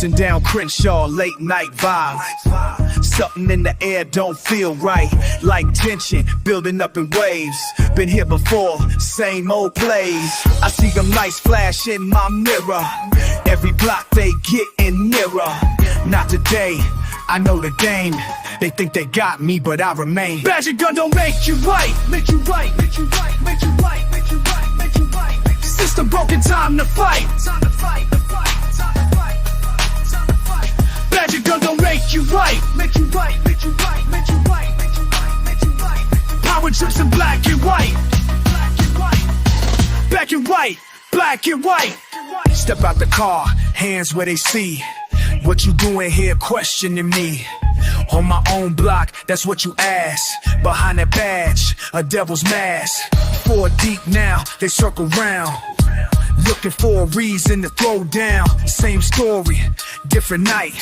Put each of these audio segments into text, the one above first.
Cruising down Crenshaw, late night vibe. Something in the air don't feel right, like tension building up in waves. Been here before, same old plays. I see them lights flash in my mirror. Every block they getting nearer. Not today, I know the game. They think they got me, but I remain. Badge and gun don't make you right. Make you right, make you right, make you right, make you right, make you right. System broken, time to fight. Time to fight, to fight, time to fight, time to fight. Badge and gun don't make you right. Make you right, make you right, make you right, make you right, make you right. Power trips in black and white. Black and white. Black and white, black and white. Step out the car, hands where they see. What you doing here questioning me? On my own block, that's what you ask. Behind that badge, a devil's mask. 4 deep now, they circle round. Looking for a reason to throw down. Same story, different night.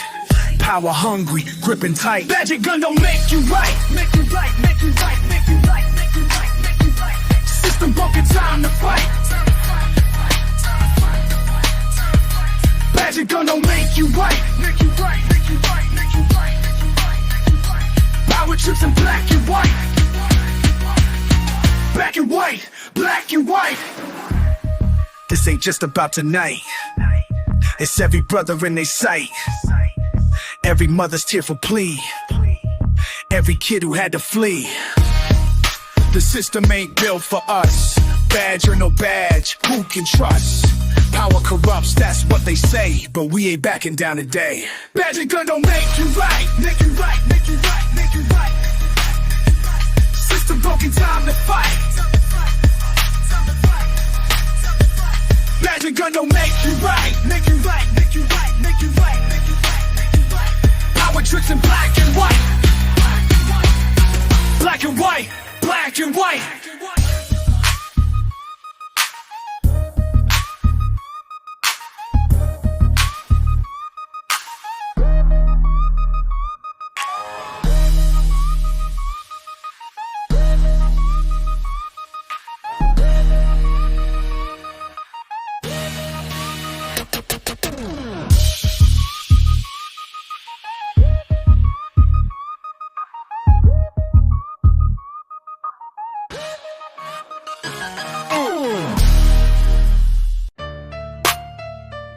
Power hungry, gripping tight. Badge and gun don't make you right. Make you right, make you right, make you right, make you right, make you right. System broken, time to fight. Badge and gun don't make you right. Make you right, make you right, make you right, make you right, make you right. Power trips in black and white. Black and white, black and white. This ain't just about tonight. It's every brother in their sight. Every mother's tearful plea. Every kid who had to flee. The system ain't built for us. Badge or no badge, who can trust? Power corrupts, that's what they say, but we ain't backing down today. Badge and gun don't make you right. Make you right, make you right, make you right. System broken, time to fight. Badge and gun don't make you right. Make you right, make you right, make you right, make you right, make you right. Power tricks in black and white. Black and white, black and white.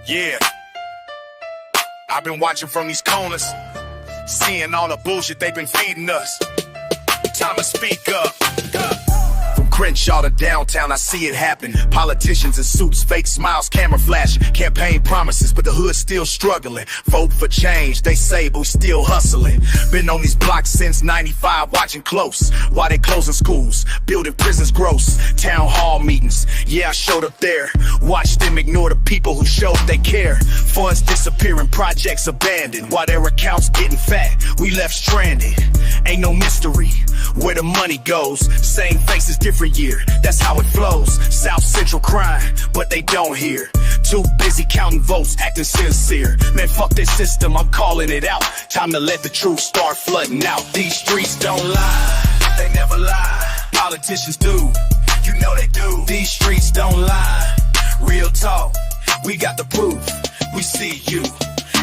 Yeah, I've been watching from these corners, seeing all the bullshit they've been feeding us. Time to speak up. From Crenshaw to downtown, I see it happen. Politicians in suits, fake smiles, camera flash, campaign promises, but the hood's still struggling. Vote for change, they say, but we still hustling. Been on these blocks since 95, watching close. While they closing schools, building prisons gross. Town hall meetings, yeah, I showed up there. Watched them ignore the people who showed they care. Funds disappearing, projects abandoned. While their accounts getting fat, we left stranded. Ain't no mystery where the money goes. Same faces, different year, that's how it flows. South Central crime, but they don't hear. Too busy counting votes, acting sincere. Man, fuck this system, I'm calling it out. Time to let the truth start flooding out. These streets don't lie, they never lie. Politicians do, you know they do. These streets don't lie, real talk, we got the proof. We see you,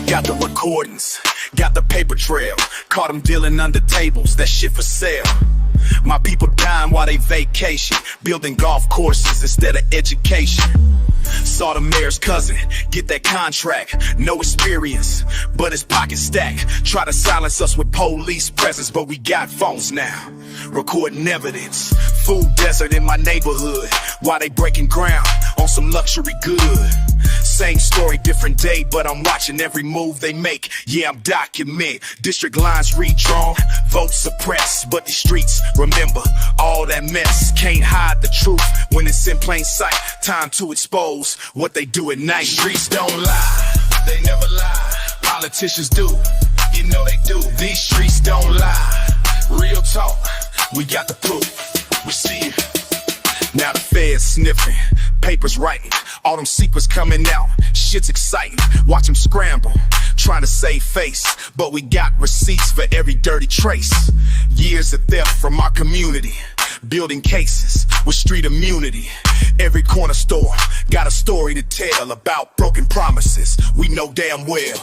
got the recordings, got the paper trail. Caught them dealing under tables, that shit for sale. My people dying while they vacation, building golf courses instead of education. Saw the mayor's cousin get that contract, no experience, but his pocket stacked. Try to silence us with police presence, but we got phones now, recording evidence. Food desert in my neighborhood, while they breaking ground on some luxury good. Same story, different day, but I'm watching every move they make. Yeah, I'm documenting. District lines redrawn, votes suppressed, but the streets remember all that mess. Can't hide the truth when it's in plain sight. Time to expose what they do at night. Streets don't lie, they never lie. Politicians do, you know they do. These streets don't lie, real talk, we got the proof. We see it. Now the feds sniffing, papers writing, all them secrets coming out. Shit's exciting, watch them scramble, trying to save face, but we got receipts for every dirty trace. Years of theft from our community, building cases with street immunity. Every corner store got a story to tell about broken promises. We know damn well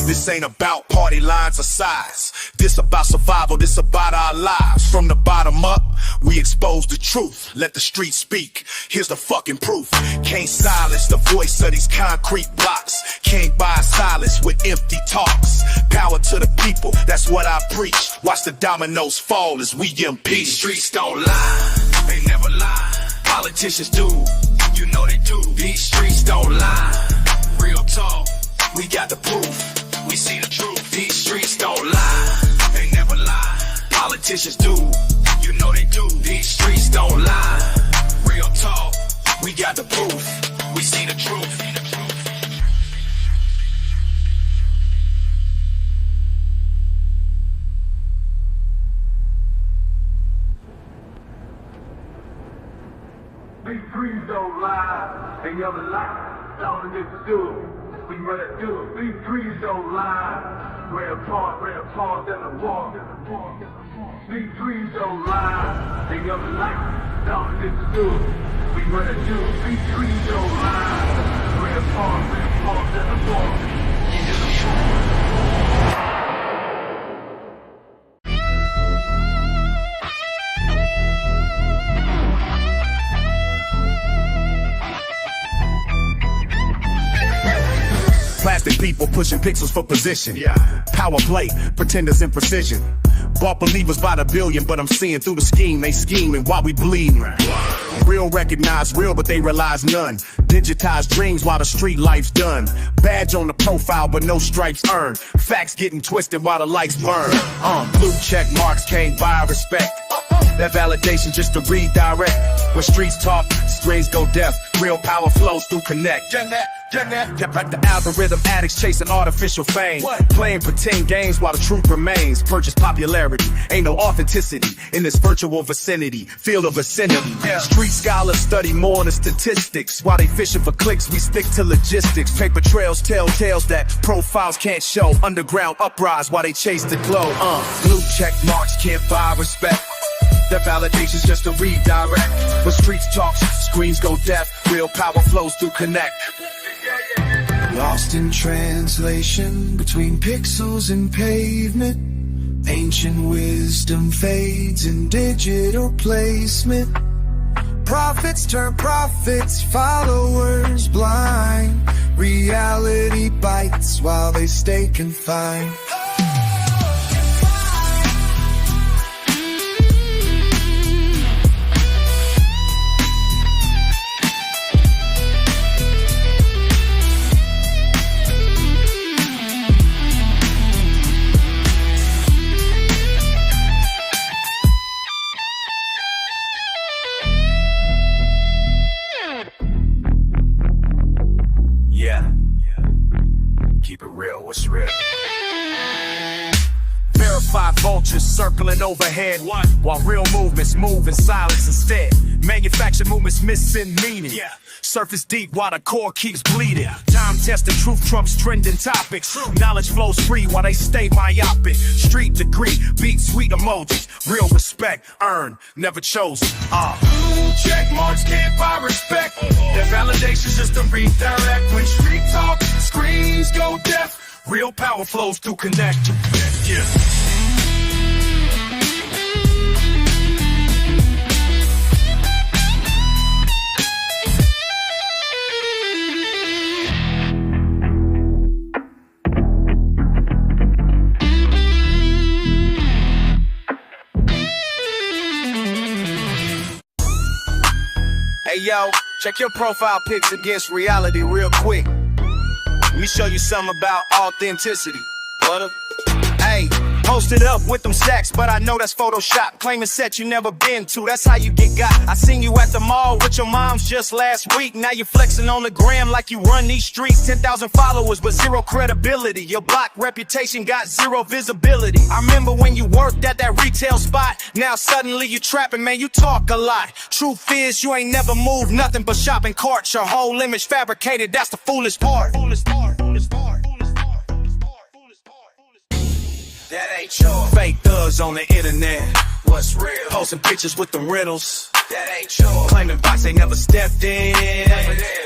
this ain't about party lines or size. This about survival, this about our lives. From the bottom up, we expose the truth. Let the streets speak, here's the fucking proof. Can't silence the voice of these concrete blocks. Can't buy silence with empty talks. Power to the people, that's what I preach. Watch the dominoes fall as we impeach. These streets don't lie, they never lie. Politicians do, you know they do. These streets don't lie, real talk, we got the proof. We see the truth. These streets don't lie, they never lie. Politicians do, you know they do. These streets don't lie, real talk, we got the proof. We see the truth. These streets don't lie, they never lie. All the niggas do, we better do it. These streets don't lie. Red apart, then the walk. These streets don't lie, they never lie. All the niggas do, we better do it. These streets don't lie. Red apart, then the walk. Plastic people pushing pixels for position. Power play, pretenders in precision. Bought believers by the billion, but I'm seeing through the scheme. They scheming while we bleeding. Real recognize real, but they realize none. Digitized dreams while the street life's done. Badge on the profile, but no stripes earned. Facts getting twisted while the lights burn. Blue check marks can't buy respect. That validation just to redirect. When streets talk, screens go deaf. Real power flows through connect. Like the algorithm addicts chasing artificial fame. Playing pretend games while the truth remains. Purchase popularity, ain't no authenticity in this virtual vicinity. Field of vicinity. Street scholars study more than statistics. While they fishing for clicks, we stick to logistics. Paper trails tell tales that profiles can't show. Underground uprise while they chase the glow. Blue check marks can't buy respect. That validation's just a redirect. When streets talk, screens go deaf. Real power flows through connect. Lost in translation between pixels and pavement. Ancient wisdom fades in digital placement. Prophets turn prophets, followers blind. Reality bites while they stay confined. Keep it real, what's real? Verified vultures circling overhead. While real movements move in silence instead. Manufactured movements missing meaning. Surface deep while the core keeps bleeding. Time tested truth trumps trending topics. Knowledge flows free while they stay myopic. Street degree, beat sweet emojis. Real respect, earned, never chosen. Blue check marks can't buy respect. Their validation's just a redirect. When street talk, screens go deaf. Real power flows through connect. Hey yo, check your profile pics against reality real quick. Let me show you something about authenticity. What up? Hey, posted up with them stacks, but I know that's Photoshop. Claiming set you never been to, that's how you get got. I seen you at the mall with your moms just last week. Now you flexing on the gram like you run these streets. 10,000 followers but zero credibility. Your block reputation got zero visibility. I remember when you worked at that retail spot. Now suddenly you trapping, man, you talk a lot. Truth is you ain't never moved nothing but shopping carts. Your whole image fabricated, that's the foolish part. That ain't yours. Fake thugs on the internet. What's real? Posting pictures with the riddles. that ain't yours. Claiming box ain't never stepped in.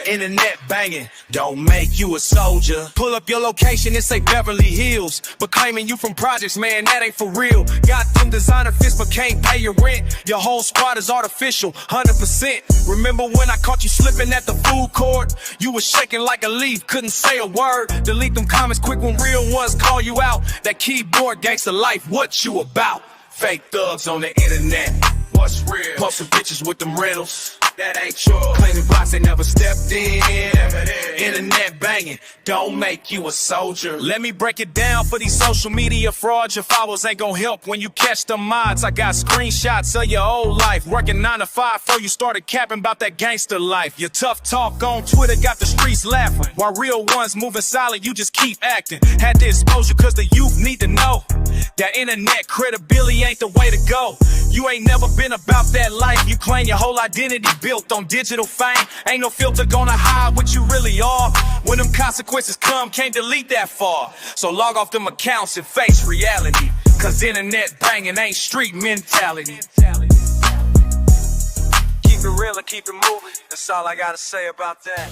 Internet banging, don't make you a soldier. Pull up your location and say Beverly Hills, but claiming you from projects, man, that ain't for real. Got them designer fits but can't pay your rent. Your whole squad is artificial, 100%. Remember when I caught you slipping at the food court? You was shaking like a leaf, couldn't say a word. Delete them comments quick when real ones call you out. That keyboard gangster life, what you about? Fake thugs on the internet, what's real? Posting pictures with them riddles, that ain't yours. Claiming blocks they never stepped in. Internet banging, don't make you a soldier. Let me break it down for these social media frauds. Your followers ain't gon' help when you catch the mods. I got screenshots of your old life, working 9 to 5 before you started capping about that gangster life. Your tough talk on Twitter got the streets laughing, while real ones moving silent, you just keep acting. Had the exposure cause the youth need to know that internet credibility ain't the way to go. You ain't never been about that life. You claim your whole identity built on digital fame. Ain't no filter gonna hide what you really are. When them consequences come, can't delete that far. So log off them accounts and face reality, cause internet banging ain't street mentality. Keep it real and keep it moving, that's all I gotta say about that.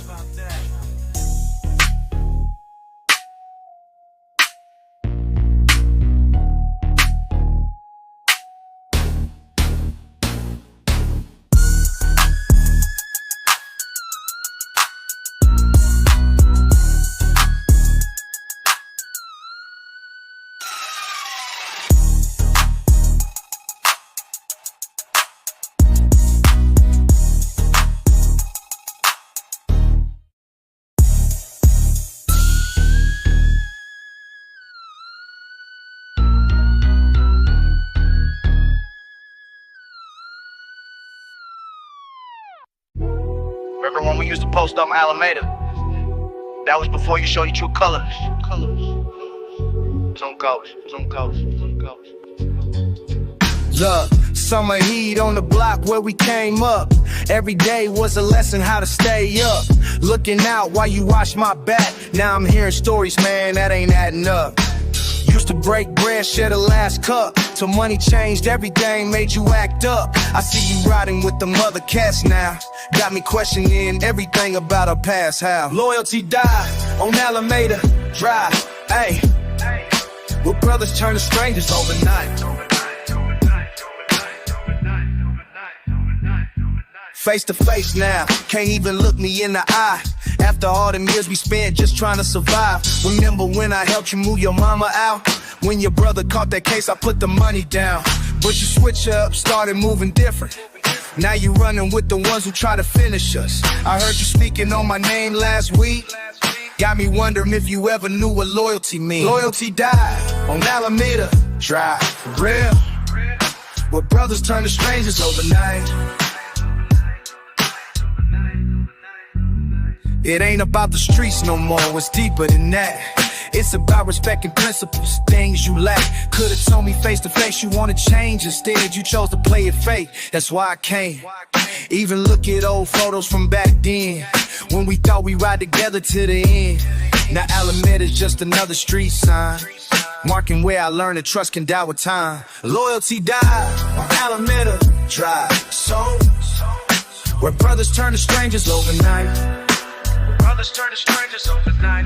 Remember when we used to post on Alameda? That was before you showed your true colors. Zoom codes, zoom codes, zoom codes. Look, summer heat on the block where we came up. Every day was a lesson how to stay up. Looking out while you watch my back. Now I'm hearing stories, man, that ain't adding up. Used to break bread, share the last cup, till money changed everything, made you act up. I see you riding with them other cats now, got me questioning everything about our past. How loyalty died on Alameda Drive, ayy, where brothers turn to strangers overnight. Face to face now, can't even look me in the eye. After all them years we spent just trying to survive. Remember when I helped you move your mama out? When your brother caught that case, I put the money down. But you switch up, started moving different. Now you running with the ones who try to finish us. I heard you speaking on my name last week. Got me wondering if you ever knew what loyalty means. Loyalty died on Alameda Drive, for real. Where brothers turn to strangers overnight. It ain't about the streets no more, it's deeper than that. It's about respecting principles, things you lack. Could've told me face to face you wanna change. Instead you chose to play it fake, that's why I came. Even look at old photos from back then, when we thought we ride together to the end. Now Alameda's just another street sign, marking where I learned that trust can die with time. Loyalty died on Alameda Drive, so where brothers turn to strangers overnight. Brothers turn to strangers overnight.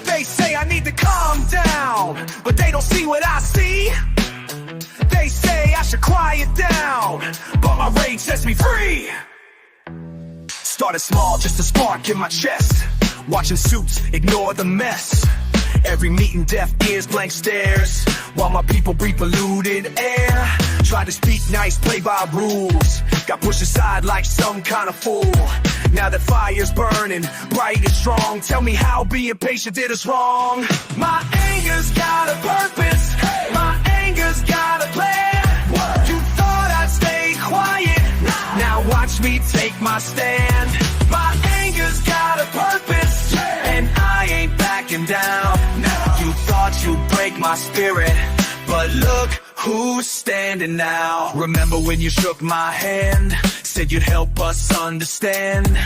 They say I need to calm down, but they don't see what I see. They say I should quiet down, but my rage sets me free. Started small, just a spark in my chest. Watching suits, ignore the mess. Every meeting, deaf ears, blank stares, while my people breathe polluted air. Tried to speak nice, play by rules. Got pushed aside like some kind of fool. Now that fire's burning, bright and strong, tell me how being patient did us wrong. My anger's got a purpose. My anger's got a plan. You thought I'd stay quiet. Now watch me take my stand. My anger's got a purpose, and I ain't backing down. You thought you'd break my spirit, but look who's standing now. Remember when you shook my hand, said you'd help us understand.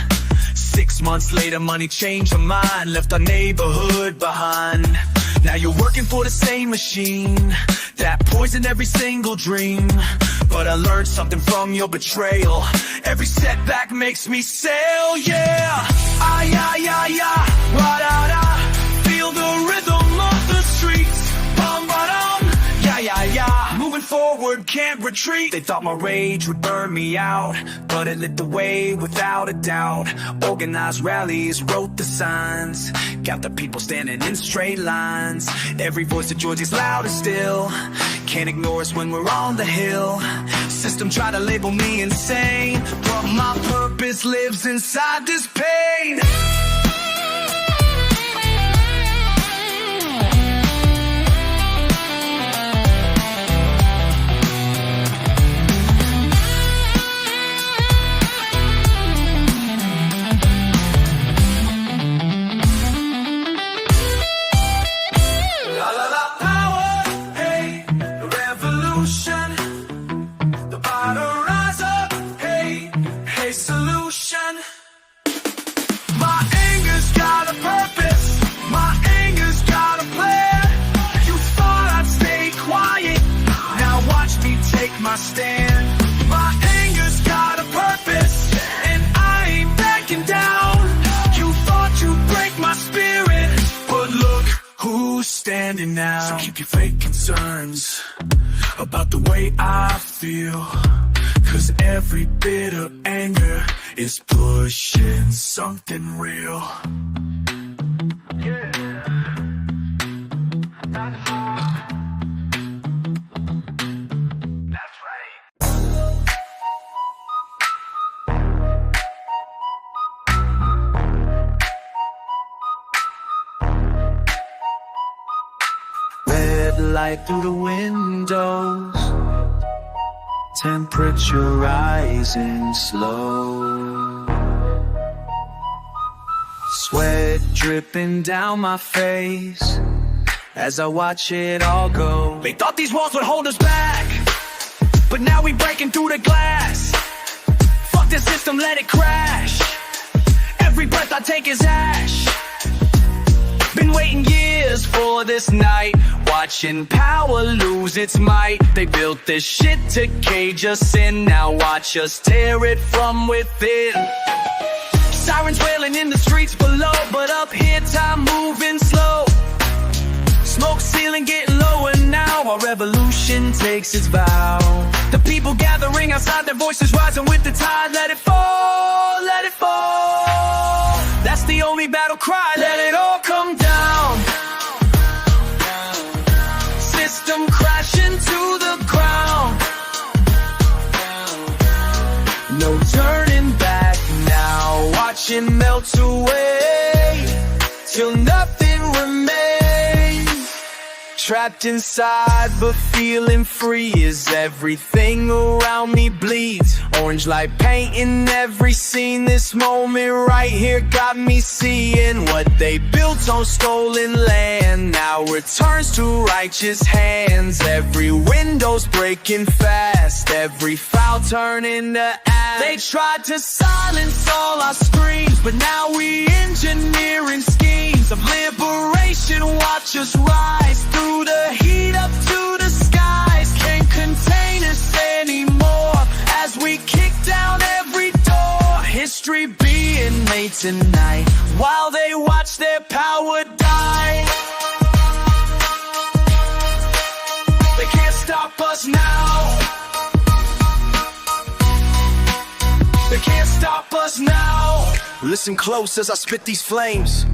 6 months later, money changed your mind, left our neighborhood behind. Now you're working for the same machine that poisoned every single dream. But I learned something from your betrayal. Every setback makes me sail, yeah. Ay, ay, ay, ay, ra-da-da. Feel the rhythm of the streets. Bum-ba-dum, yeah, yeah, yeah. Moving forward, can't retreat. They thought my rage would burn me out, but it lit the way without a doubt. Organized rallies, wrote the signs, got the people standing in straight lines. Every voice of Georgie's loud and still. Can't ignore us when we're on the hill. System try to label me insane, but my purpose lives inside this pain. Solution. My anger's got a purpose. My anger's got a plan. You thought I'd stay quiet. Now watch me take my stand. My anger's got a purpose, and I ain't backing down. You thought you'd break my spirit, but look who's standing now. So keep your fake concerns about the way I feel, 'cause every bit of anger is pushing something real. Yeah. That's right. Red light through the windows, temperature rising slow, sweat dripping down my face as I watch it all go. They thought these walls would hold us back, but now we breaking through the glass. Fuck the system, let it crash. Every breath I take is ash. Been waiting years for this night, watching power lose its might. They built this shit to cage us in, now watch us tear it from within. Sirens wailing in the streets below, but up here time moving slow. Smoke ceiling getting lower now, our revolution takes its vow. The people gathering outside, their voices rising with the tide. Let it fall, let it fall. That's the only battle cry, let it all come down. System crashing to the ground. No turning back now, watching melt away till nothing remains. Trapped inside but feeling free as everything around me bleeds. Orange light painting every scene. This moment right here got me seeing what they built on stolen land now returns to righteous hands. Every window's breaking fast, every foul turning to ash. They tried to silence all our screams, but now we engineering schemes of liberation. Watch us rise through the heat up to the skies. Can't contain us anymore as we kick down every door. History being made tonight while they watch their power die. They can't stop us now. They can't stop us now. Listen close as I spit these flames.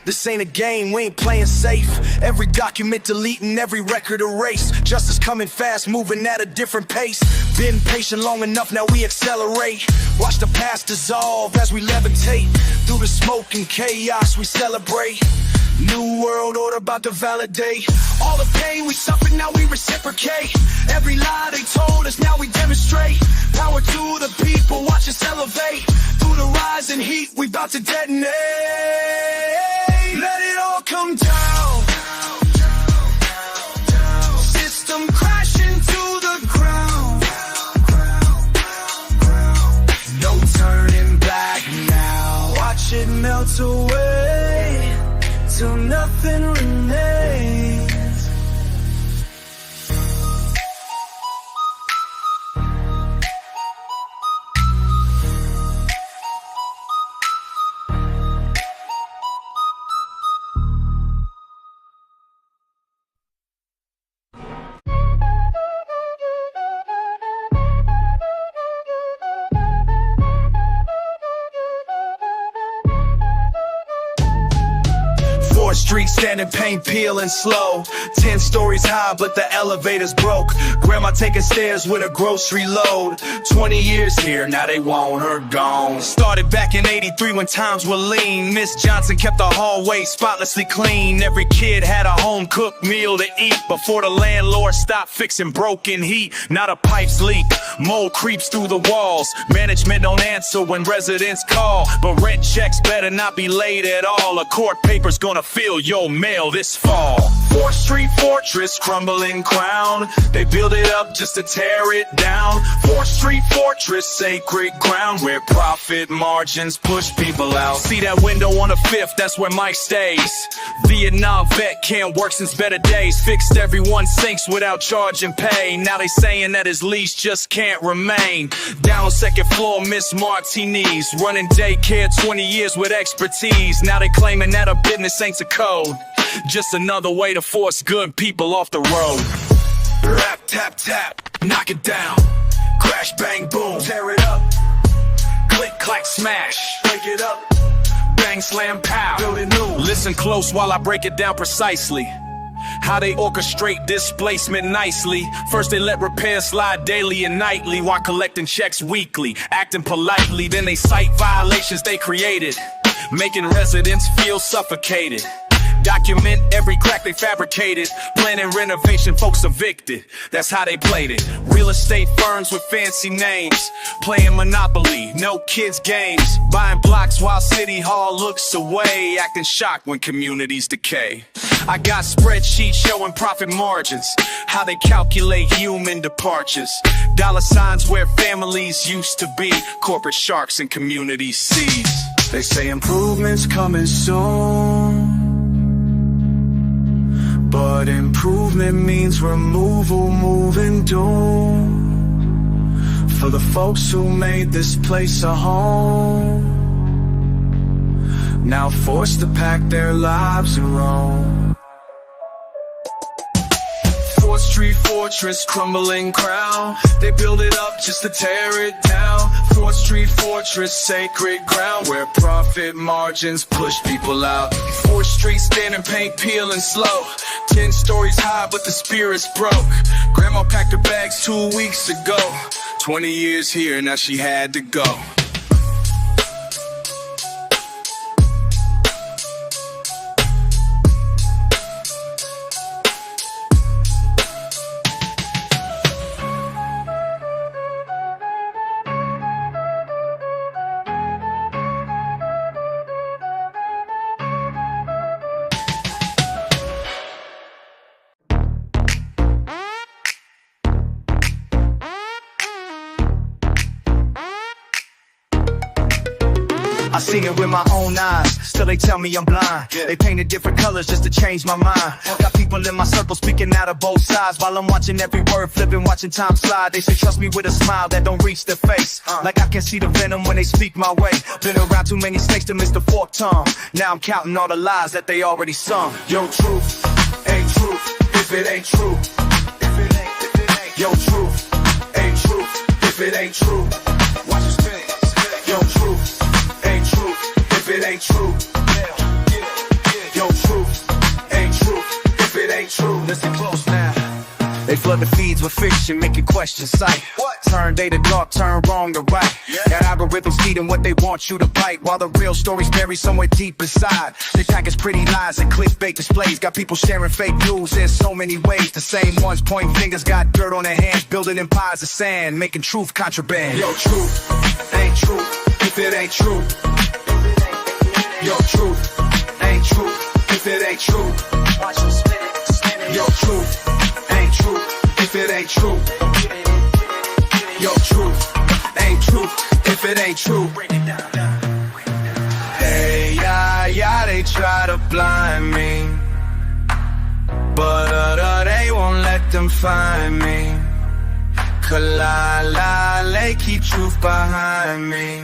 This ain't a game, we ain't playing safe. Every document deleting, every record erase. Justice coming fast, moving at a different pace. Been patient long enough, now we accelerate. Watch the past dissolve as we levitate. Through the smoke and chaos we celebrate. New world order about to validate. All the pain we suffered, now we reciprocate. Every lie they told us, now we demonstrate. Power to the people, watch us elevate. Through the rising heat, we about to detonate. Let it all come down. System crashing to the ground. No turning back now. Watch it melt away till nothing remains. Street standing, paint peeling slow. 10 stories high, but the elevator's broke. Grandma taking stairs with a grocery load. 20 years here, now they want her gone. Started back in '83 when times were lean. Miss Johnson kept the hallway spotlessly clean. Every kid had a home-cooked meal to eat before the landlord stopped fixing broken heat. Now the pipes leak, mold creeps through the walls. Management don't answer when residents call, but rent checks better not be late at all. A court paper's gonna fill your mail this fall. 4th Street fortress, crumbling crown. They build it up just to tear it down. 4th Street fortress, sacred ground, where profit margins push people out. See that window on the 5th, that's where Mike stays. Vietnam vet, can't work since better days. Fixed everyone's sinks without charging pay. Now they saying that his lease just can't remain. Down 2nd floor, Miss Martinis, running daycare 20 years with expertise. Now they claiming that a business ain't a code, just another way to force good people off the road. Rap, tap, tap, knock it down. Crash, bang, boom, tear it up. Click, clack, smash, break it up. Bang, slam, pow, build it new. Listen close while I break it down precisely. How they orchestrate displacement nicely. First they let repairs slide daily and nightly, while collecting checks weekly, acting politely. Then they cite violations they created, making residents feel suffocated. Document every crack they fabricated. Planning renovation, folks evicted. That's how they played it. Real estate firms with fancy names, playing Monopoly, no kids games. Buying blocks while City Hall looks away, acting shocked when communities decay. I got spreadsheets showing profit margins, how they calculate human departures. Dollar signs where families used to be, corporate sharks and community seas. They say improvements coming soon, but improvement means removal, moving doom. For the folks who made this place a home, now forced to pack their lives and roam. 4th Street fortress, crumbling crown. They build it up just to tear it down. 4th Street fortress, sacred ground, where profit margins push people out. 4th Street standing, paint peeling slow. 10 stories high, but the spirit's broke. Grandma packed her bags 2 weeks ago. 20 years here, now she had to go. I see it with my own eyes, still they tell me I'm blind. They painted different colors just to change my mind. Got people in my circle speaking out of both sides, while I'm watching every word flipping, watching time slide. They say trust me with a smile that don't reach their face, like I can see the venom when they speak my way. Been around too many snakes to miss the forked tongue. Now I'm counting all the lies that they already sung. Yo, truth ain't truth if it ain't true. Yo, truth ain't truth if it ain't true. Watch it spin. Yo, truth ain't truth if it ain't true. Listen close now. They flood the feeds with fiction, make you question sight. Turn day to dark, turn wrong to right. Got algorithms feeding what they want you to bite, while the real story's buried somewhere deep inside. They package pretty lies and clickbait displays, got people sharing fake news in so many ways. The same ones pointing fingers, got dirt on their hands, building empires of sand, making truth contraband. Yo, truth ain't true if it ain't true. Yo, truth ain't true if it ain't true. Watch them spin it. Yo, truth ain't true if it ain't true. Yo, truth ain't true if it ain't true. Hey, yeah, they try to blind me, but they won't let them find me. They keep truth behind me.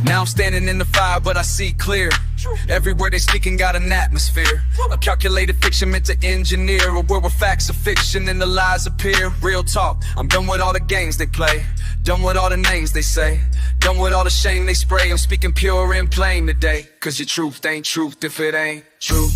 Now I'm standing in the fire, but I see clear. Everywhere they speaking got an atmosphere. A calculated fiction meant to engineer a world where facts are fiction and the lies appear. Real talk, I'm done with all the games they play, done with all the names they say, done with all the shame they spray. I'm speaking pure and plain today, cause your truth ain't truth if it ain't true.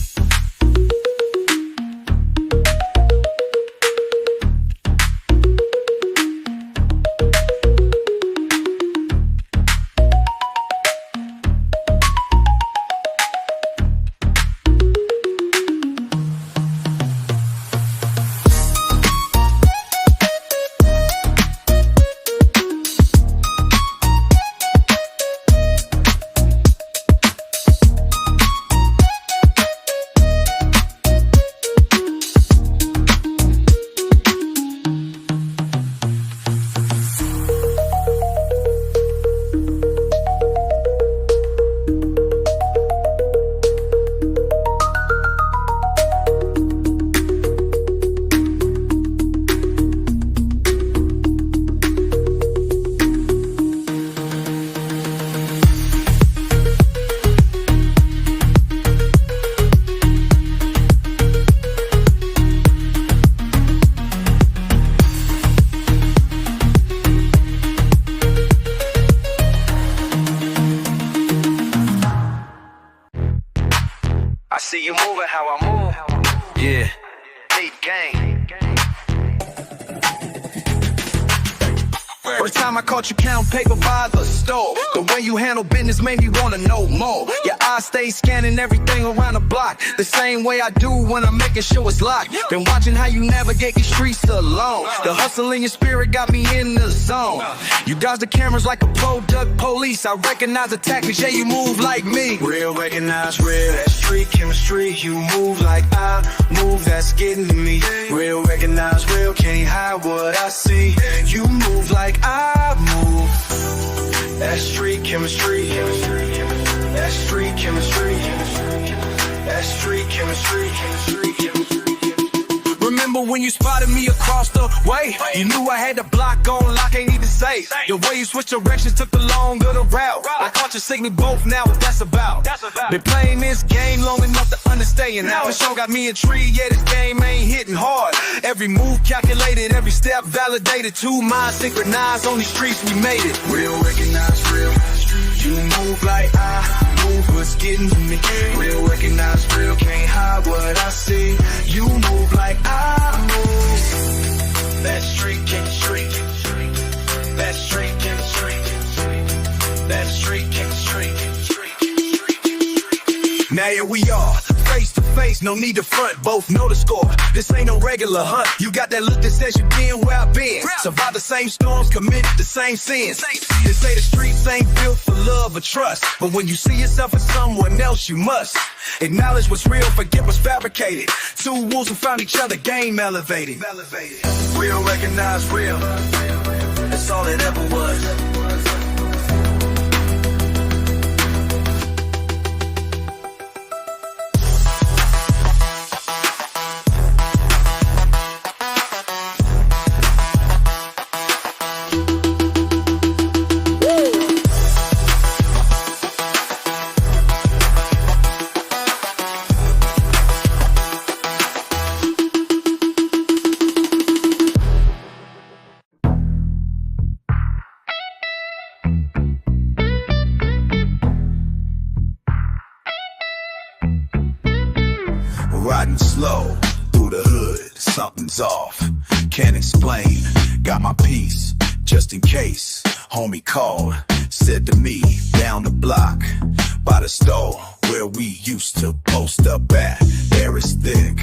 I see you moving how I move. Yeah. Deep game. First time I caught you count paper by the store. The way you handle business made me wanna know more. Your eyes stay scanning everything around the block, the same way I do when I'm making sure it's locked. Been watching how you navigate these streets alone. The hustle in your spirit got me in the zone. You dodge the cameras like a product police. I recognize the tactics, yeah, you move like me. Real recognize real, that street chemistry. You move like I move, that's getting to me. Real recognize real, can't hide what I see. You move like I move. That street chemistry. That street chemistry. That street chemistry. Remember when you spotted me across the way? You knew I had the block on lock, ain't even say. The way you switched directions took the longer the route. I caught you signal both, now what that's about. Been playing this game long enough to understand. Now the show got me intrigued, yeah, this game ain't hitting hard. Every move calculated, every step validated. Two minds synchronized, on these streets we made it. Real recognize real. You move like I move, what's getting to me. Real recognize real, can't hide what I see. You move like I move. That street chemistry. That street chemistry. That street chemistry. Now here we are, face to face, no need to front, both know the score. This ain't no regular hunt. You got that look that says you been where I've been. Survived the same storms, committed the same sins. They say the streets ain't built for love or trust, but when you see yourself as someone else, you must acknowledge what's real, forget what's fabricated. Two wolves who found each other, game elevated. Real recognize real, that's all it ever was. something's off. Can't explain, got my piece, just in case. Homie called, said to me, down the block, by the store, where we used to post up at. Air is thick,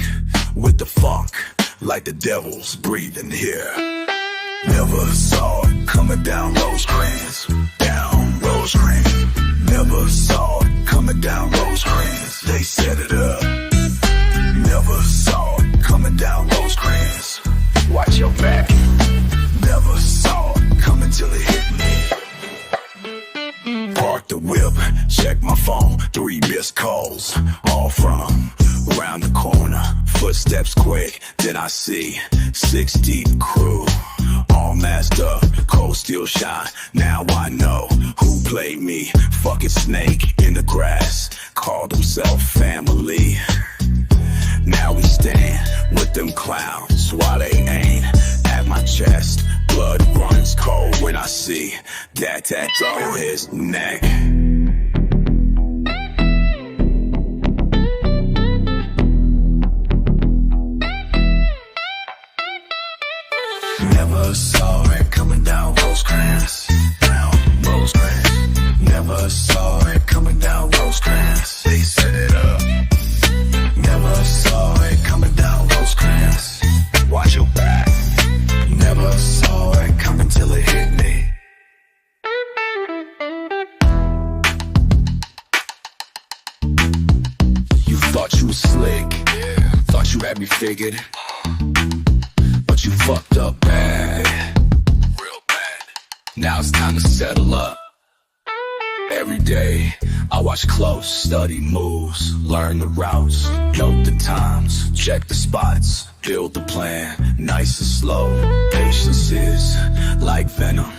with the funk, like the devil's breathing here. Never saw it coming down Rosecrans, down Rosecrans. Never saw it coming down Rosecrans, they set it up. Never saw it coming down Rosecrans, watch your back. Never saw it coming till it hit me. Park the whip, check my phone, 3 missed calls, all from around the corner. Footsteps quick, then I see 6 deep crew, all masked up, cold steel shine. Now I know who played me. Fucking snake in the grass, called himself family. Now we stand with them clowns while they aim at my chest. Blood runs cold when I see that tattoo on his neck. Never saw it coming down Rosecrans, down Rosecrans. Never saw it coming down Rosecrans, they set it up. Never saw it coming down Rosecrans, watch your back. Never saw it coming till it hit me. You thought you was slick, yeah. Thought you had me figured, but you fucked up bad, real bad. Now it's time to settle up. Every day, I watch close, study moves, learn the routes, note the times, check the spots, build the plan, nice and slow. Patience is like venom,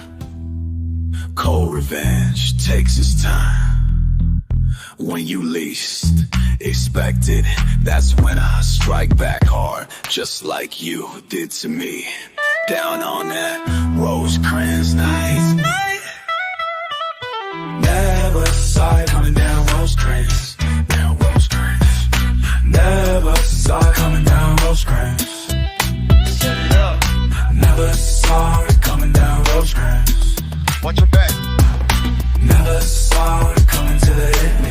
cold revenge takes its time. When you least expect it, that's when I strike back hard, just like you did to me. Down on that Rosecrans night. Never saw it coming down Rosecrans, down Rosecrans. Never saw it coming down Rosecrans, set it up. Never saw it coming down Rosecrans, Watch your back. never saw it coming till it hit me.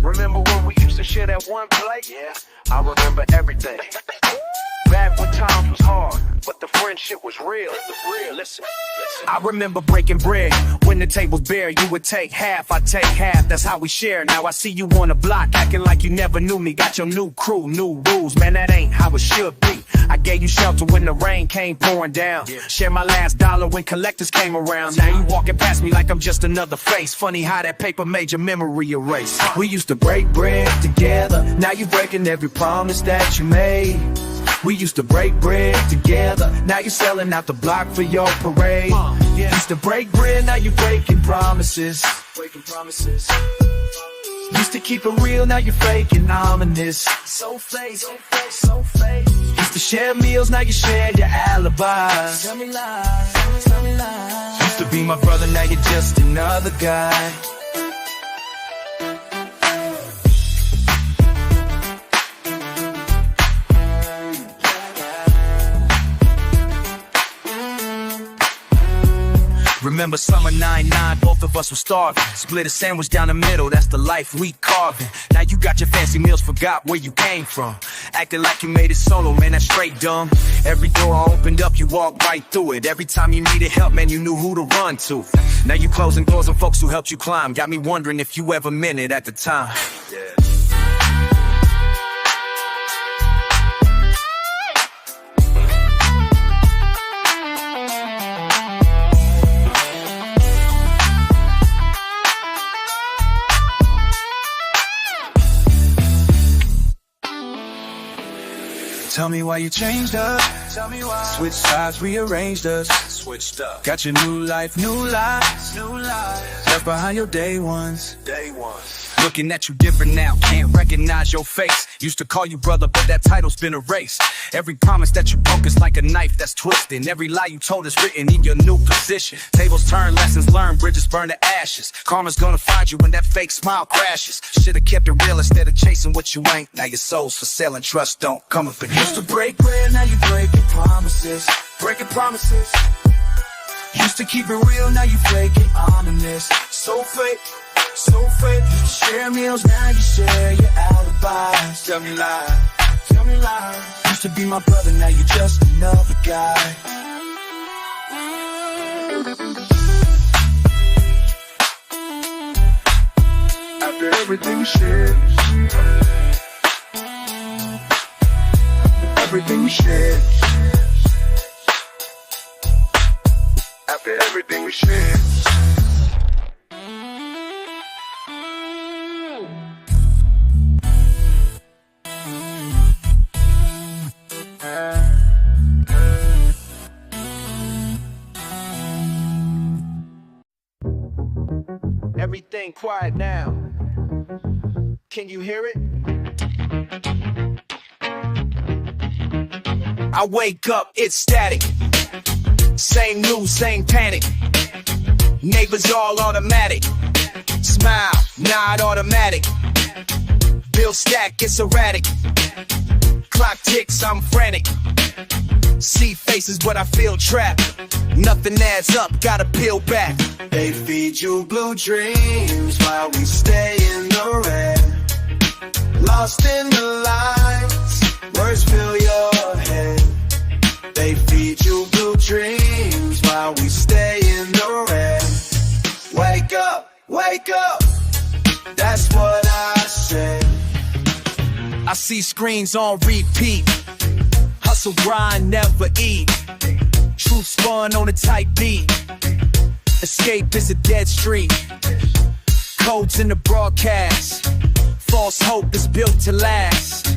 Remember when we used to share that one plate? Yeah, I remember everything. Back when times was hard, but the friendship was real. Listen. I remember breaking bread when the table's bare. You would take half, I take half. That's how we share. Now I see you on the block acting like you never knew me. Got your new crew, new rules, man. That ain't how it should be. I gave you shelter when the rain came pouring down. Share my last dollar when collectors came around. Now you walking past me like I'm just another face. Funny how that paper made your memory erase. We used to break bread together. Now you breaking every promise that you made. We used to break bread together. Now you selling out the block for your parade. Used to break bread, now you breaking promises. Used to keep it real, now you faking ominous. So fake, so fake, so fake. Used to share meals, now you share your alibis. Tell me lies, tell me lies. Used to be my brother, now you're just another guy. Remember summer 99, both of us were starving. Split a sandwich down the middle, that's the life we carving. Now you got your fancy meals, forgot where you came from. Acting like you made it solo, man, that's straight dumb. Every door I opened up, you walked right through it. Every time you needed help, man, you knew who to run to. Now you closing doors on folks who helped you climb. Got me wondering if you ever meant it at the time. Tell me why you changed up. Tell me why. Switch sides, rearranged us. Switched up. Got your new life, new lies. New lies. Left behind your day ones. Day one. Looking at you different now, can't recognize your face. Used to call you brother, but that title's been erased. Every promise that you broke is like a knife that's twisted. Every lie you told is written in your new position. Tables turn, lessons learned, bridges burn to ashes. Karma's gonna find you when that fake smile crashes. Should've kept it real instead of chasing what you ain't. Now your soul's for sale and trust don't come up again. Used to break bread, now you breaking promises. Breaking promises. Used to keep it real, now you faking ominous. So fake. So fake, share meals, now you share your alibis. Tell me lies, tell me lies. Used to be my brother, now you're just another guy. After everything we shared, everything we shared, after everything we shared. Everything quiet now. Can you hear it? I wake up, it's static. Same news, same panic. Neighbors all automatic. Smile, nod automatic. Bill stack, it's erratic. Clock ticks, I'm frantic. See faces, but I feel trapped. Nothing adds up, gotta peel back. They feed you blue dreams while we stay in the red. Lost in the lights, words fill your head. They feed you blue dreams while we stay in the red. Wake up, that's what I said. I see screens on repeat. Hustle, grind, never eat. Truth spun on a tight beat. Escape is a dead street. Codes in the broadcast. False hope is built to last.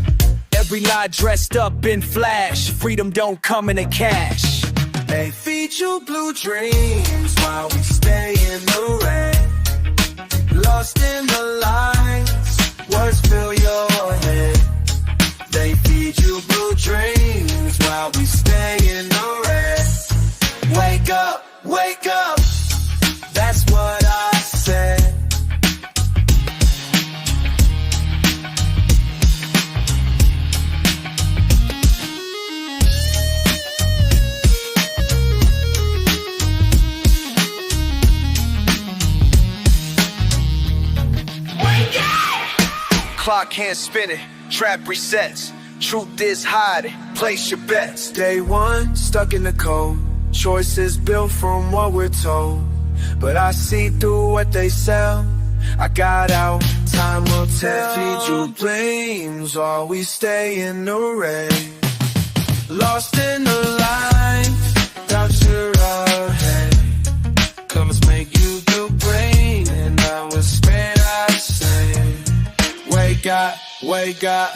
Every lie dressed up in flash. Freedom don't come in a cash. They feed you blue dreams while we stay in the red. Lost in the lights, words fill your head. They feed you blue dreams while we stay in the red. Wake up, that's what I said. Clock can't spin it, trap resets. Truth is hiding, place your bets. Day one, stuck in the cold. Choices built from what we're told. But I see through what they sell. I got out, time will tell. Feed you flames while we stay in the rain. Lost in the light, doubt you're ahead. Colors make you the brain, and I was scared I say, wake up.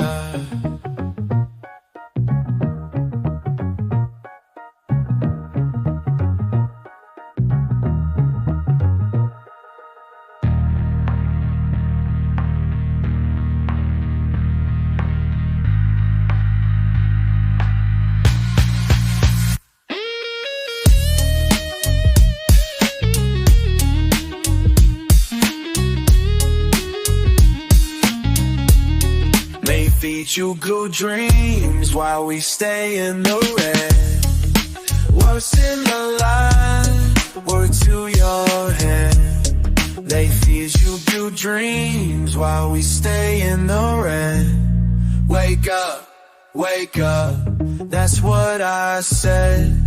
Feed you blue dreams while we stay in the red. What's in the line? Word to your head. They feed you blue dreams while we stay in the red. Wake up, that's what I said.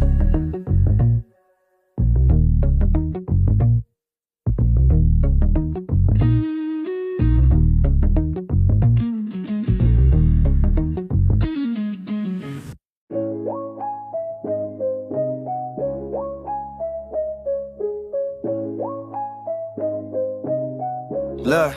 Look,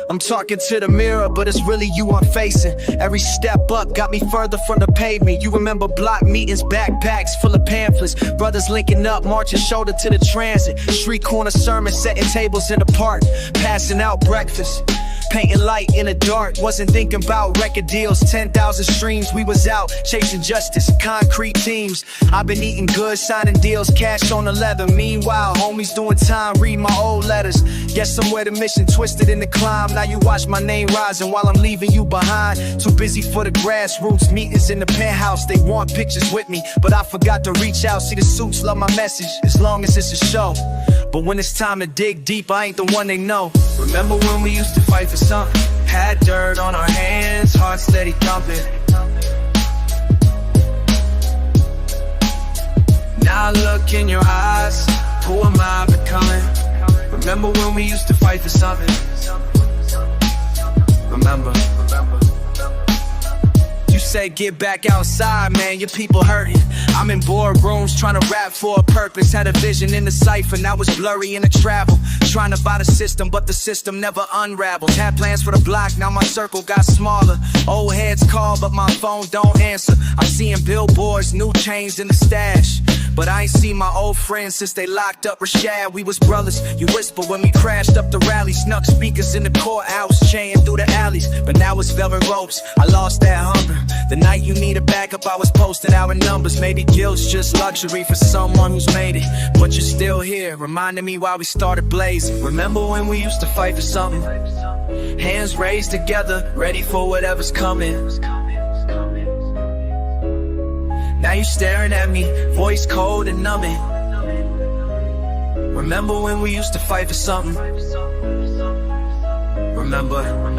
I'm talking to the mirror, but it's really you I'm facing. Every step up got me further from the pavement. You remember block meetings, backpacks full of pamphlets, brothers linking up, marching shoulder to the transit, street corner sermons, setting tables in the park, passing out breakfast, painting light in the dark. Wasn't thinking about record deals, 10,000 streams. We was out chasing justice, concrete teams. I've been eating good, signing deals, cash on the leather. Meanwhile, homies doing time, read my old letters. Guess somewhere the mission twisted in the climb. Now you watch my name rising while I'm leaving you behind. Too busy for the grassroots meetings in the penthouse. They want pictures with me, but I forgot to reach out. See, the suits love my message as long as it's a show. But when it's time to dig deep, I ain't the one they know. Remember when we used to fight for something? Had dirt on our hands, heart steady thumping. Now I look in your eyes, who am I becoming? Remember when we used to fight for something? Remember. You say get back outside, man, your people hurting. I'm in boardrooms trying to rap for a purpose. Had a vision in the cipher, now it's blurry in the travel. Trying to buy the system, but the system never unravels. Had plans for the block, now my circle got smaller. Old heads call, but my phone don't answer. I'm seeing billboards, new chains in the stash, but I ain't seen my old friends since they locked up Rashad. We was brothers, you whisper when we crashed up the rally. Snuck speakers in the courthouse, chain through the alleys. But now it's velvet ropes, I lost that hunger. The night you need a backup, I was posting our numbers. Maybe guilt's just luxury for someone who's made it, but you're still here, reminding me why we started blazing. Remember when we used to fight for something? Hands raised together, ready for whatever's coming. Now you're staring at me, voice cold and numbing. Remember when we used to fight for something? Remember.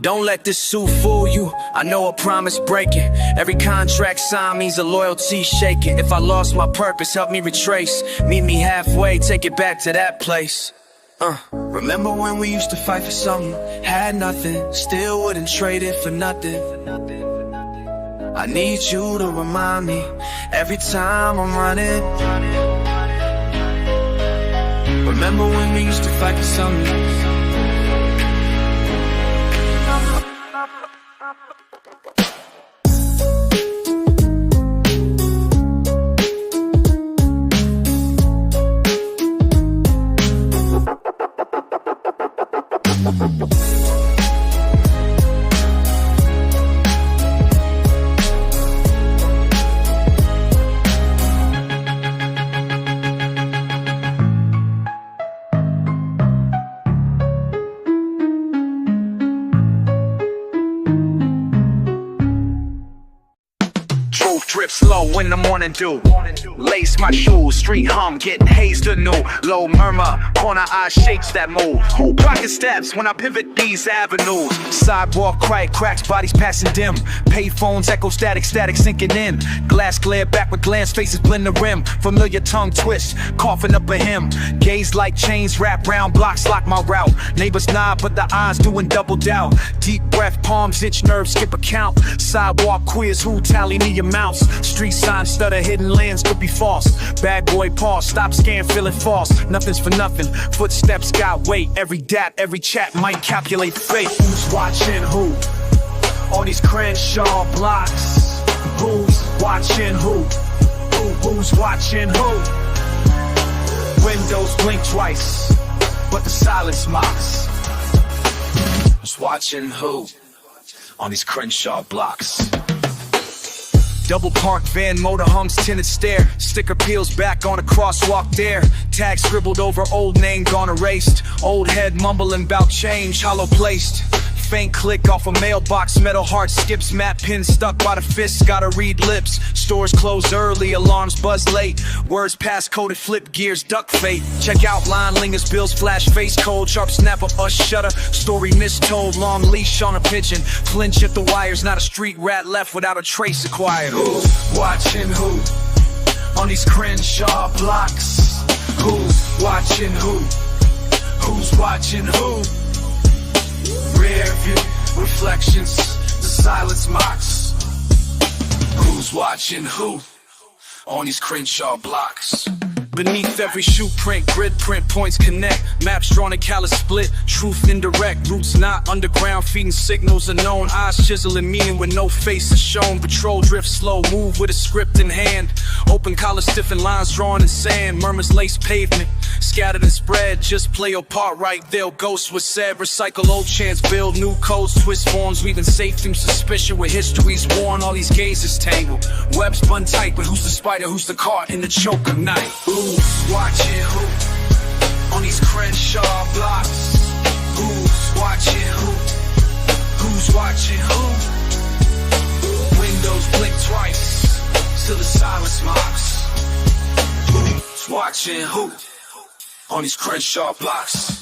Don't let this suit fool you, I know a promise breaking. Every contract signed means a loyalty shaking. If I lost my purpose, help me retrace. Meet me halfway, take it back to that place. Remember when we used to fight for something? Had nothing, still wouldn't trade it for nothing. I need you to remind me every time I'm running. Remember when we used to fight for something? Drip slow in the morning dew. Lace my shoes, street hum, getting hazed anew. Low murmur, corner eye shakes that move. Who pocket steps when I pivot these avenues? Sidewalk quiet cracks, bodies passing dim. Payphones echo static, static sinking in. Glass glare back with glance, faces blend the rim. Familiar tongue twist, coughing up a hymn. Gaze like chains wrap round blocks, lock my route. Neighbors nod, but the eyes doing double doubt. Deep breath, palms itch, nerves skip a count. Sidewalk quiz, who tally me amounts? Street signs stutter, hidden lands could be false. Bad boy pause, stop scan, feeling false. Nothing's for nothing, footsteps got weight. Every dap, every chat might calculate fate. Who's watching who? On these Crenshaw blocks. Who's watching who? Who's watching who? Windows blink twice, but the silence mocks. Who's watching who? On these Crenshaw blocks. Double park van, motor hums, tinted stare. Sticker peels back on a crosswalk there. Tag scribbled over, old name gone erased. Old head mumbling about change, hollow placed. Faint click off a mailbox, metal heart skips. Map pin stuck by the fists, gotta read lips. Stores close early, alarms buzz late. Words pass-coded, flip gears, duck fate. Check out line, lingers, bills flash, face cold. Sharp snap of us shutter, story mistold. Long leash on a pigeon, flinch at the wires. Not a street rat left without a trace acquired. Who's watching who? On these Crenshaw blocks. Who's watching who? Who's watching who? Rear view, reflections, the silence mocks. Who's watching who? On these Crenshaw blocks. Beneath every shoe print, grid print points connect. Maps drawn in callous split, truth indirect. Roots not underground, feeding signals unknown. Eyes chiseling meaning with no face is shown. Patrol drift slow, move with a script in hand. Open collar stiffened lines drawn in sand. Murmurs lace pavement, scattered and spread. Just play your part right, they'll ghost was said. Recycle old chants, build new codes, twist forms. Weaving safe through suspicion with history's worn. All these gazes tangled, webs spun tight. But who's the spider, who's the caught in the choke of night? Who's watching who on these Crenshaw blocks? Who's watching who? Who's watching who? Windows blink twice till the silence mocks. Who's watching who on these Crenshaw blocks?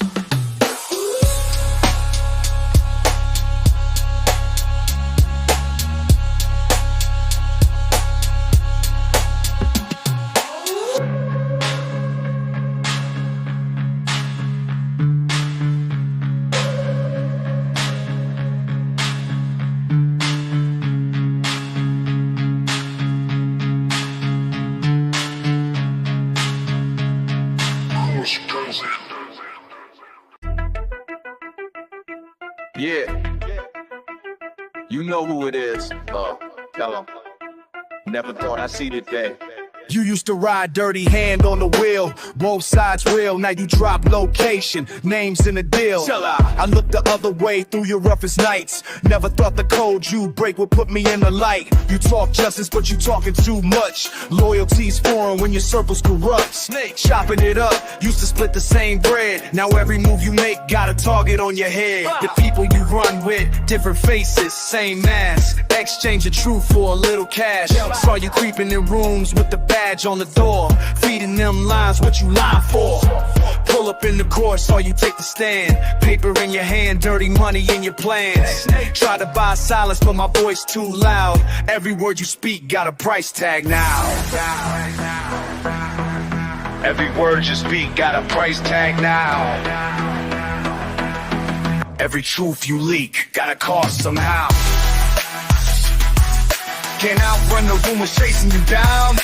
Yeah, you know who it is. Tell 'em. Never thought I'd see the day. You used to ride dirty hand on the wheel, both sides real, now you drop location, names in the deal. I looked the other way through your roughest nights. Never thought the code you break would put me in the light. You talk justice, but you talking too much. Loyalty's foreign when your circle's corrupt. Snake chopping it up, used to split the same bread. Now every move you make got a target on your head. The people you run with, different faces, same mask. Exchange the truth for a little cash. Saw you creeping in rooms with the badge on the door, feeding them lines what you lie for. Pull up in the court, saw you take the stand. Paper in your hand, dirty money in your plans. Try to buy silence, but my voice too loud. Every word you speak got a price tag now. Every word you speak got a price tag now. Every truth you leak gotta cost somehow. Can't outrun the rumors chasing you down.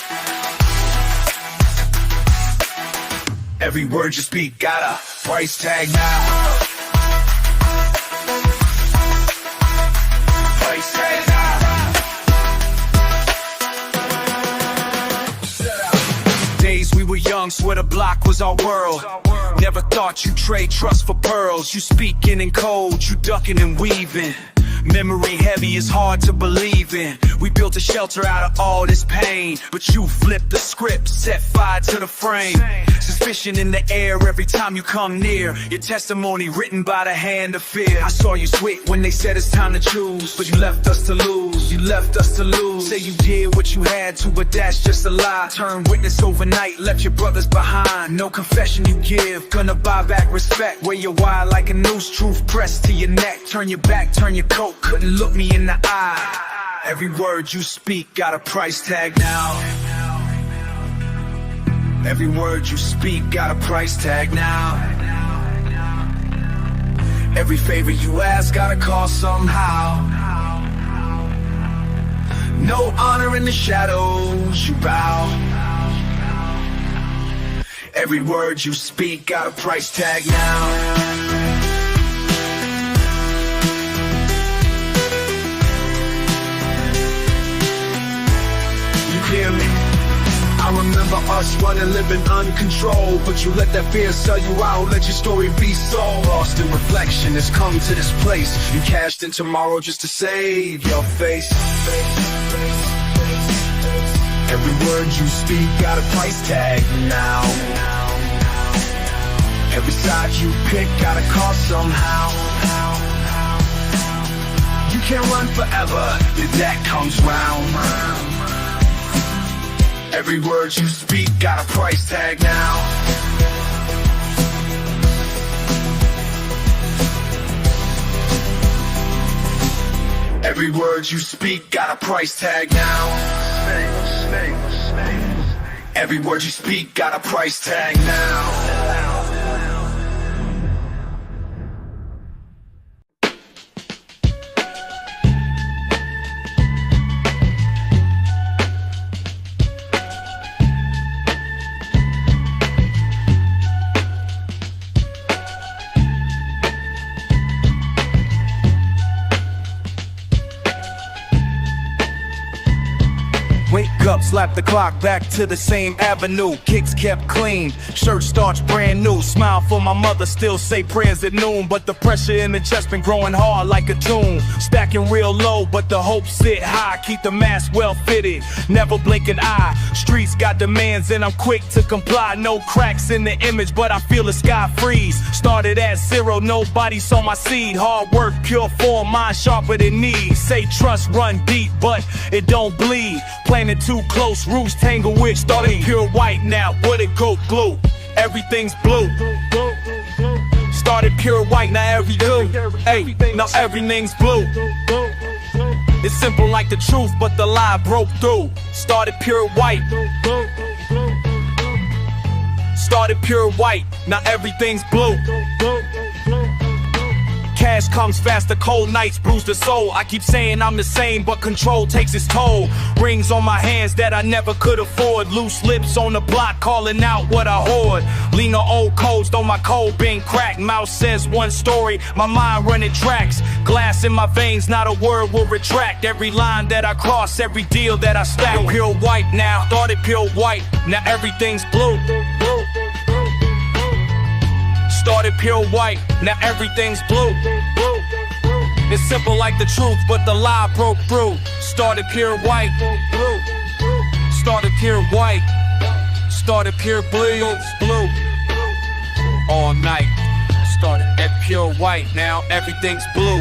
Every word you speak got a price tag now. Price tag now. Days we were young, swear the block was our world. Never thought you'd trade trust for pearls. You speaking in code, you ducking and weaving. Memory heavy is hard to believe in. We built a shelter out of all this pain, but you flipped the script, set fire to the frame. Suspicion in the air every time you come near. Your testimony written by the hand of fear. I saw you switch when they said it's time to choose, but you left us to lose. You left us to lose. Say you did what you had to, but that's just a lie. Turn witness overnight, left your brothers behind. No confession you give, gonna buy back respect. Wear your wire like a noose, truth pressed to your neck. Turn your back, turn your coat, couldn't look me in the eye. Every word you speak got a price tag now. Every word you speak got a price tag now. Every favor you ask gotta cost somehow. No honor in the shadows, you bow. Every word you speak got a price tag now. Hear me? I remember us running, living uncontrolled, but you let that fear sell you out, let your story be sold. Lost in reflection, has come to this place. You cashed in tomorrow just to save your face. Every word you speak got a price tag now. Every side you pick got a cost somehow. You can't run forever, your debt comes round. Every word you speak got a price tag now. Every word you speak got a price tag now. Every word you speak got a price tag now. Wake up, slap the clock, back to the same avenue. Kicks kept clean, shirt starch brand new. Smile for my mother, still say prayers at noon. But the pressure in the chest been growing hard like a tune. Stacking real low, but the hopes sit high. Keep the mask well fitted, never blink an eye. Streets got demands and I'm quick to comply. No cracks in the image, but I feel the sky freeze. Started at zero, nobody saw my seed. Hard work, pure form, mind sharper than need. Say trust, run deep, but it don't bleed. Planted too close, roots tangle with. Started pure white, now what it go glue. Everything's blue. Started pure white, now now everything's blue. It's simple like the truth, but the lie broke through. Started pure white. Started pure white, now everything's blue. Cash comes fast, the cold nights bruise the soul. I keep saying I'm the same, but control takes its toll. Rings on my hands that I never could afford. Loose lips on the block calling out what I hoard. Lean on old codes, though my code been cracked. Mouth says one story, my mind running tracks. Glass in my veins, not a word will retract. Every line that I cross, every deal that I stack. Pure white now, started pure white, now everything's blue. Started pure white, now everything's blue. It's simple like the truth, but the lie broke through. Started pure white, started pure white, started pure blue. All night, started at pure white, now everything's blue.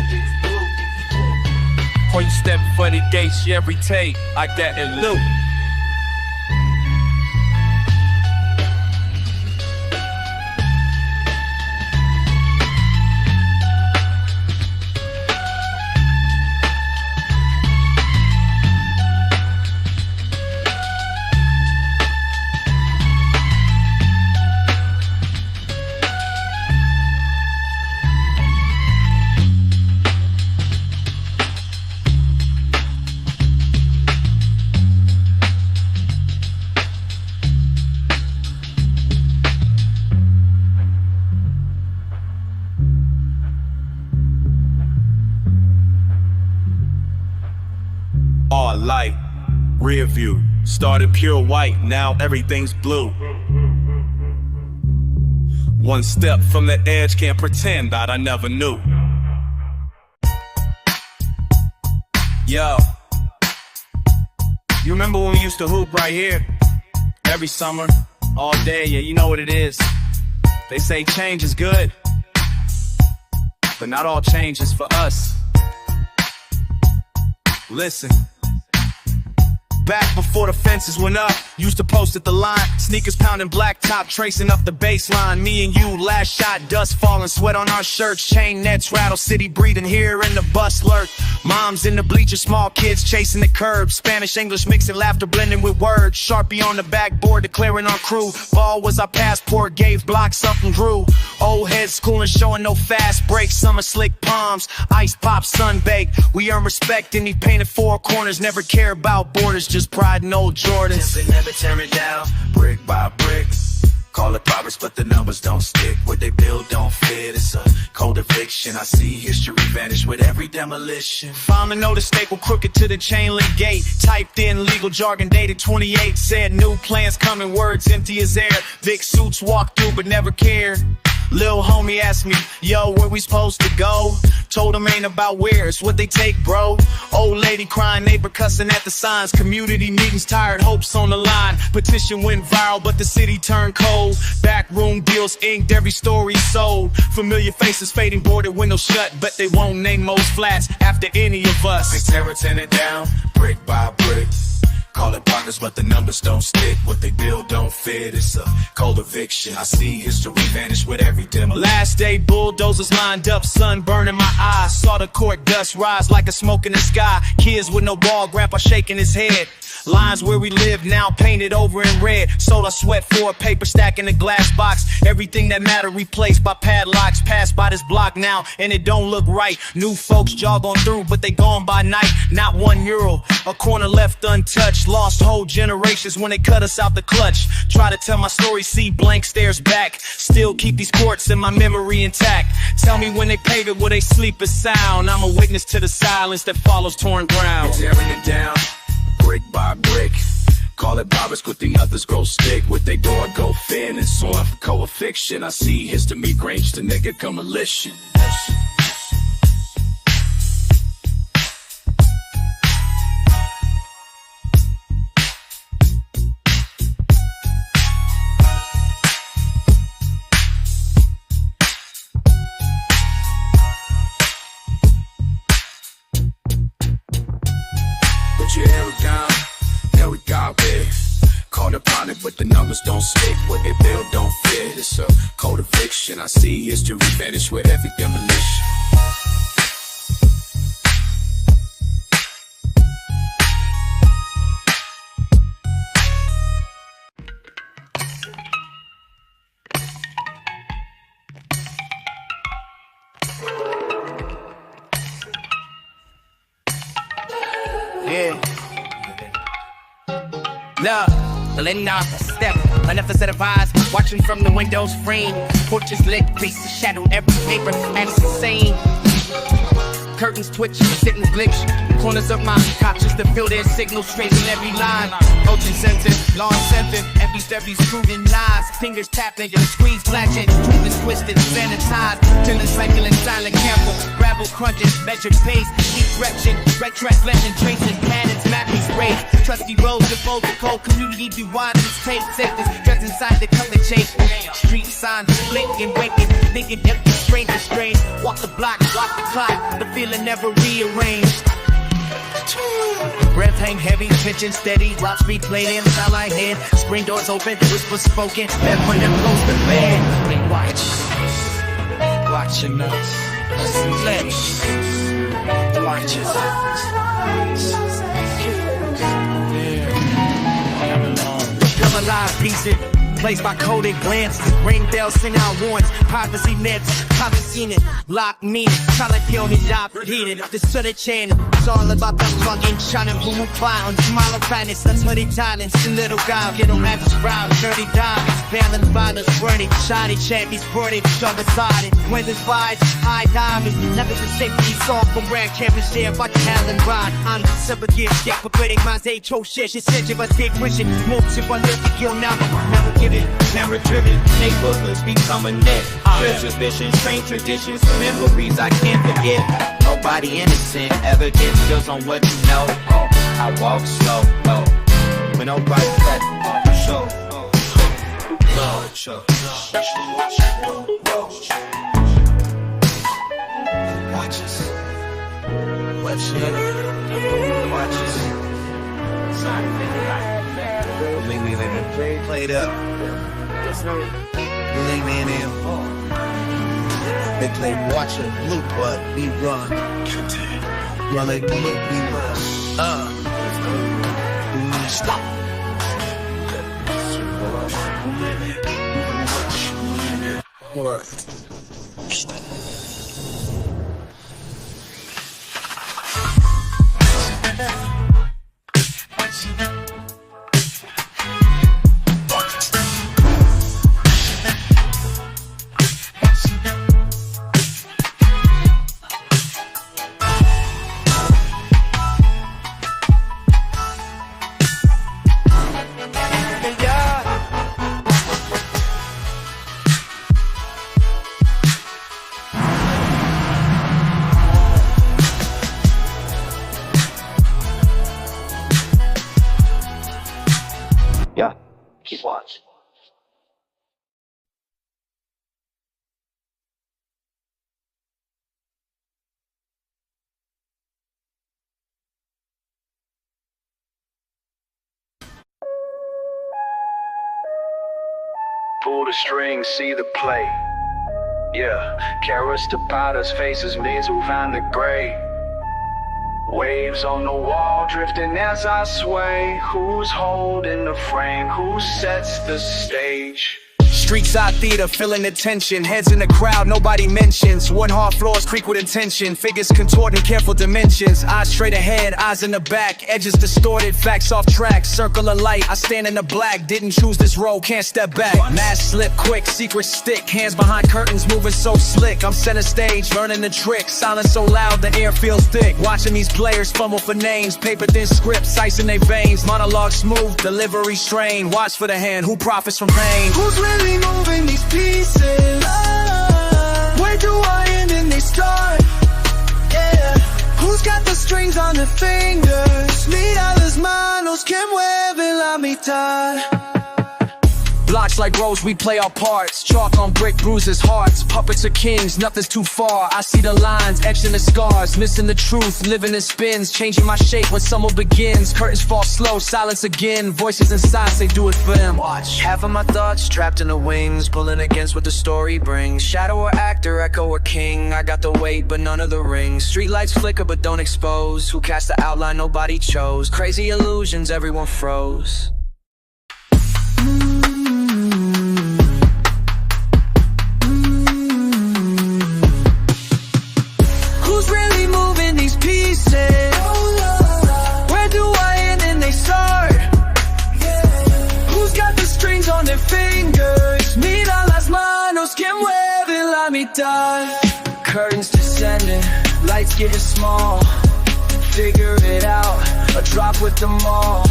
Point step for the gates, every take like that and loop. All light, rear view, started pure white, now everything's blue. One step from the edge, can't pretend that I never knew. Yo, you remember when we used to hoop right here? Every summer, all day, yeah, you know what it is. They say change is good, but not all change is for us. Listen. Back before the fences went up, used to post at the line. Sneakers pounding blacktop, tracing up the baseline. Me and you, last shot, dust falling, sweat on our shirts. Chain nets, rattle city breathing here in the bus lurk. Moms in the bleachers, small kids chasing the curb. Spanish, English mixing, laughter blending with words. Sharpie on the backboard, declaring our crew. Ball was our passport, gave blocks up and grew. Old heads schooling, showing no fast breaks. Summer slick palms, ice pop, sunbaked. We earn respect in these painted four corners. Never care about borders, just pride in old Jordans. They never tear it down, brick by brick. Call it progress, but the numbers don't stick. What they build don't fit, it's a cold eviction. I see history vanish with every demolition. Finally know the staple crooked to the chain link gate. Typed in legal jargon dated 28. Said new plans coming, words empty as air. Vic suits walked through but never cared. Lil' homie asked me, yo, where we supposed to go? Told him ain't about where, it's what they take, bro. Old lady crying, neighbor cussing at the signs. Community meetings, tired hopes on the line. Petition went viral, but the city turned cold. Backroom deals inked, every story sold. Familiar faces fading, boarded windows shut. But they won't name most flats after any of us. They tearing it down, brick by brick. Call it partners, but the numbers don't stick. What they build don't fit, it's a cold eviction. I see history vanish with every demolition. Last day, bulldozers lined up, sun burning my eyes. Saw the court dust rise like a smoke in the sky. Kids with no ball, grandpa shaking his head. Lines where we live now painted over in red. Sold our sweat for a paper stack in a glass box. Everything that mattered replaced by padlocks. Passed by this block now and it don't look right. New folks jog on through but they gone by night. Not €1, a corner left untouched. Lost whole generations when they cut us out the clutch. Try to tell my story, see blank stares back. Still keep these courts in my memory intact. Tell me when they pave it, will they sleep as sound? I'm a witness to the silence that follows torn ground. Tearing it down, brick by brick. call it virus, but the others grow stick. What they do, I go thin, and so for co-fiction. I see history range to nigga come militia. But the numbers don't stick, what they build don't fit. It's a code of fiction. I see history vanish with every demolition. Yeah. Love. Letting off a step, enough to set of eyes, watching from the window's frame. Porches lit, faces shadowed, every paper, and it's insane. Curtains twitch, sittings glitch, corners of my conscious to feel their signals straight in every line. Coaching sensitive, law incentive, every step he's proving lies. Fingers tapping, your squeeze blanching, moving twisted, sanitized. Till it's cycling silent camper, gravel crunching, measured pace, deep retching, red track legend, tracing patterns, mapping sprays. Trusty roads, default the cold community, be wide and tape sectors, dressed inside the color chase. Street signs, blinking, waking, thinking empty, strange and strange. Walk the block, walk the clock, the feeling never rearranged. Breath hang heavy, tension steady, watch me played in, sound like head. Screen doors open, whispers spoken, that when them goes to bed. They watching us, watch us. Come alive, piece it. Placed by coded glances, ring bells sing out warrants, privacy nets, haven't seen it, lock me, try to kill me, job heated, this sort of chain, it's all about that fucking shining blue fire, on smile of kindness, that's what he talents, the little guy, get on matches round, dirty diamonds, balance violence, burning, shiny champions, burning, shoulder sided, windows vibes, high diamonds, never the safety song from rare campus share, but the Allen ride, I'm super gear, shit, for breaking my day, cho shit, she said you must take pushing, more shit, but live to kill now, never give it, camera driven, neighborhoods become a net. Treasures, visions, strange traditions, memories I can't forget. Nobody innocent ever gets feels on what you know. I walk slow, when nobody let show. Watch us. Watch us. Played up. Lean in. They play watch a loop, but we run. Run like the loop, we run. Stop. Alright. Yeah, keep watching. Pull the strings, see the play. Yeah, carrots to potters, faces, maids who find the gray. Waves on the wall drifting as I sway. Who's holding the frame? Who sets the stage? Street side theater, feeling the tension. Heads in the crowd, nobody mentions. One hard floors creak with intention. Figures contort in careful dimensions. Eyes straight ahead, eyes in the back. Edges distorted, facts off track. Circle of light, I stand in the black. Didn't choose this role, can't step back. Mask slip quick, secret stick. Hands behind curtains, moving so slick. I'm center stage, learning the trick. Silence so loud, the air feels thick. Watching these players fumble for names. Paper thin scripts, ice in their veins. Monologue smooth, delivery strain. Watch for the hand, who profits from pain? Who's really moving these pieces? Where do I end and they start? Yeah. Who's got the strings on their fingers? Mira las manos que mueven la mitad. Blocks like roads, we play our parts. Chalk on brick bruises hearts. Puppets are kings, nothing's too far. I see the lines, etched in the scars. Missing the truth, living in spins. Changing my shape when summer begins. Curtains fall slow, silence again. Voices inside say do it for them. Watch. Half of my thoughts trapped in the wings, pulling against what the story brings. Shadow or actor, echo or king. I got the weight, but none of the rings. Streetlights flicker, but don't expose. Who cast the outline nobody chose? Crazy illusions, everyone froze. Who's really moving these pieces? Where do I end and they start? Who's got the strings on their fingers? Mira las manos que mueven la mitad. Curtains descending, lights getting small. Figure it out, a drop with them all.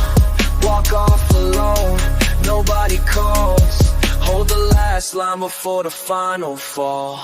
Walk off alone, nobody calls. Hold the last line before the final fall.